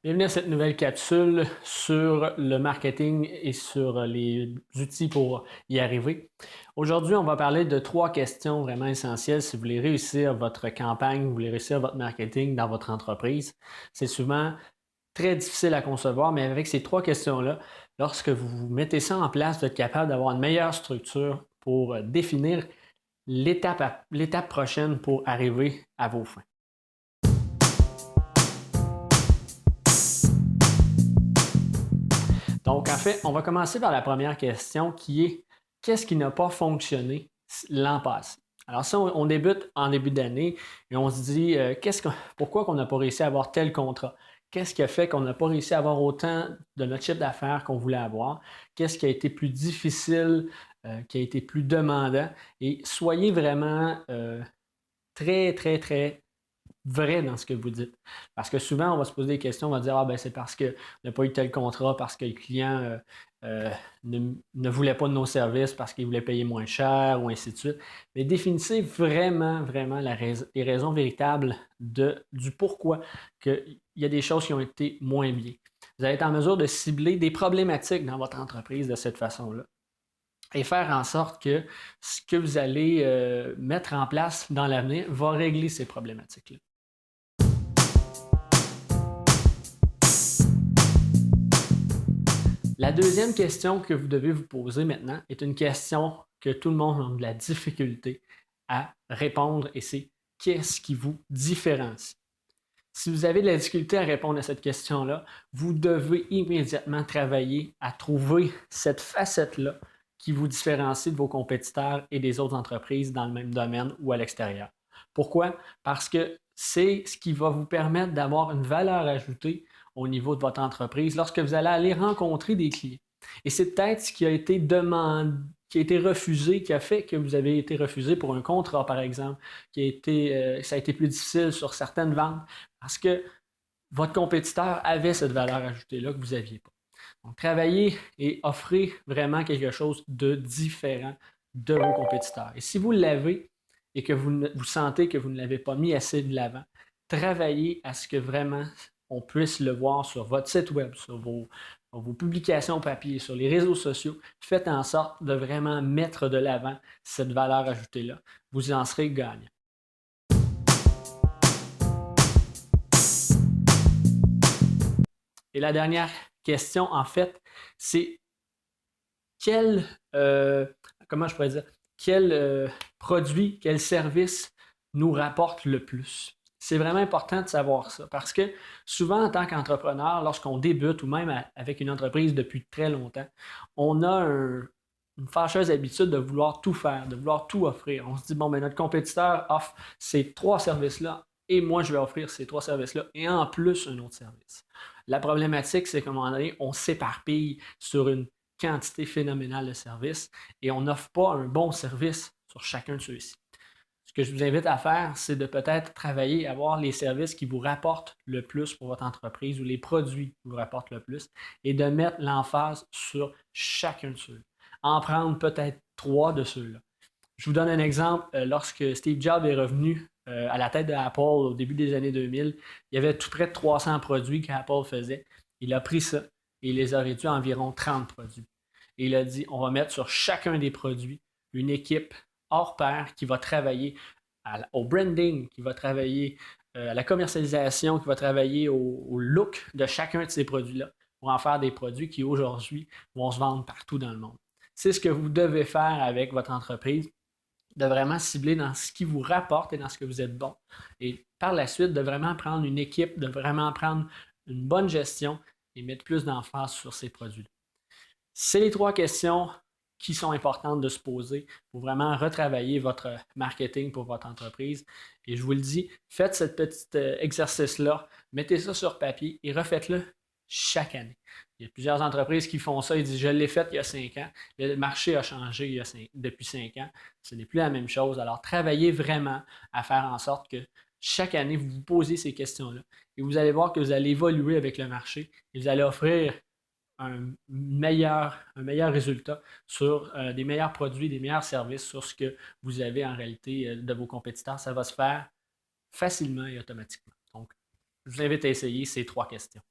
Bienvenue à cette nouvelle capsule sur le marketing et sur les outils pour y arriver. Aujourd'hui, on va parler de 3 questions vraiment essentielles si vous voulez réussir votre campagne, vous voulez réussir votre marketing dans votre entreprise. C'est souvent très difficile à concevoir, mais avec ces 3 questions-là, lorsque vous mettez ça en place, vous êtes capable d'avoir une meilleure structure pour définir l'étape prochaine pour arriver à vos fins. Donc, en fait, on va commencer par la première question qui est qu'est-ce qui n'a pas fonctionné l'an passé? Alors, si on débute en début d'année et on se dit pourquoi on n'a pas réussi à avoir tel contrat? Qu'est-ce qui a fait qu'on n'a pas réussi à avoir autant de notre chiffre d'affaires qu'on voulait avoir? Qu'est-ce qui a été plus difficile, qui a été plus demandant? Et soyez vraiment très, très, très vrai dans ce que vous dites. Parce que souvent, on va se poser des questions, on va dire, ah ben c'est parce qu'on n'a pas eu tel contrat, parce que le client ne voulait pas de nos services, parce qu'il voulait payer moins cher, ou ainsi de suite. Mais définissez vraiment, vraiment les raisons véritables du pourquoi il y a des choses qui ont été moins bien. Vous allez être en mesure de cibler des problématiques dans votre entreprise de cette façon-là et faire en sorte que ce que vous allez mettre en place dans l'avenir va régler ces problématiques-là. La deuxième question que vous devez vous poser maintenant est une question que tout le monde a de la difficulté à répondre et c'est qu'est-ce qui vous différencie? Si vous avez de la difficulté à répondre à cette question-là, vous devez immédiatement travailler à trouver cette facette-là qui vous différencie de vos compétiteurs et des autres entreprises dans le même domaine ou à l'extérieur. Pourquoi? Parce que c'est ce qui va vous permettre d'avoir une valeur ajoutée au niveau de votre entreprise lorsque vous allez aller rencontrer des clients. Et c'est peut-être ce qui a été demandé, qui a été refusé, qui a fait que vous avez été refusé pour un contrat, par exemple, ça a été plus difficile sur certaines ventes parce que votre compétiteur avait cette valeur ajoutée-là que vous n'aviez pas. Donc, travaillez et offrez vraiment quelque chose de différent de vos compétiteurs. Et si vous l'avez et que vous sentez que vous ne l'avez pas mis assez de l'avant, travaillez à ce que vraiment on puisse le voir sur votre site web, sur vos publications papier, sur les réseaux sociaux. Faites en sorte de vraiment mettre de l'avant cette valeur ajoutée-là. Vous en serez gagnant. Et la dernière question, en fait, c'est quel, euh, comment je pourrais dire, quel produit, quel service nous rapporte le plus. C'est vraiment important de savoir ça parce que souvent, en tant qu'entrepreneur, lorsqu'on débute ou même avec une entreprise depuis très longtemps, on a une fâcheuse habitude de vouloir tout faire, de vouloir tout offrir. On se dit, bon, ben, notre compétiteur offre ces 3 services-là et moi, je vais offrir ces 3 services-là et en plus un autre service. La problématique, c'est qu'à un moment donné, on s'éparpille sur une quantité phénoménale de services et on n'offre pas un bon service sur chacun de ceux-ci. Ce que je vous invite à faire, c'est de peut-être travailler à voir les services qui vous rapportent le plus pour votre entreprise ou les produits qui vous rapportent le plus et de mettre l'emphase sur chacun de ceux-là. En prendre peut-être 3 de ceux-là. Je vous donne un exemple. Lorsque Steve Jobs est revenu à la tête d'Apple au début des années 2000, il y avait tout près de 300 produits qu'Apple faisait. Il a pris ça et il les a réduits à environ 30 produits. Et il a dit, on va mettre sur chacun des produits une équipe hors pair qui va travailler au branding, qui va travailler à la commercialisation, qui va travailler au look de chacun de ces produits-là pour en faire des produits qui aujourd'hui vont se vendre partout dans le monde. C'est ce que vous devez faire avec votre entreprise, de vraiment cibler dans ce qui vous rapporte et dans ce que vous êtes bon. Et par la suite, de vraiment prendre une équipe, de vraiment prendre une bonne gestion et mettre plus d'emphase sur ces produits-là. C'est les 3 questions qui sont importantes de se poser pour vraiment retravailler votre marketing pour votre entreprise. Et je vous le dis, faites ce petit exercice-là, mettez ça sur papier et refaites-le chaque année. Il y a plusieurs entreprises qui font ça, ils disent je l'ai fait il y a 5 ans, le marché a changé depuis 5 ans, ce n'est plus la même chose. Alors travaillez vraiment à faire en sorte que chaque année, vous vous posez ces questions-là et vous allez voir que vous allez évoluer avec le marché et vous allez offrir un meilleur résultat sur des meilleurs produits, des meilleurs services sur ce que vous avez en réalité de vos compétiteurs. Ça va se faire facilement et automatiquement. Donc, je vous invite à essayer ces 3 questions.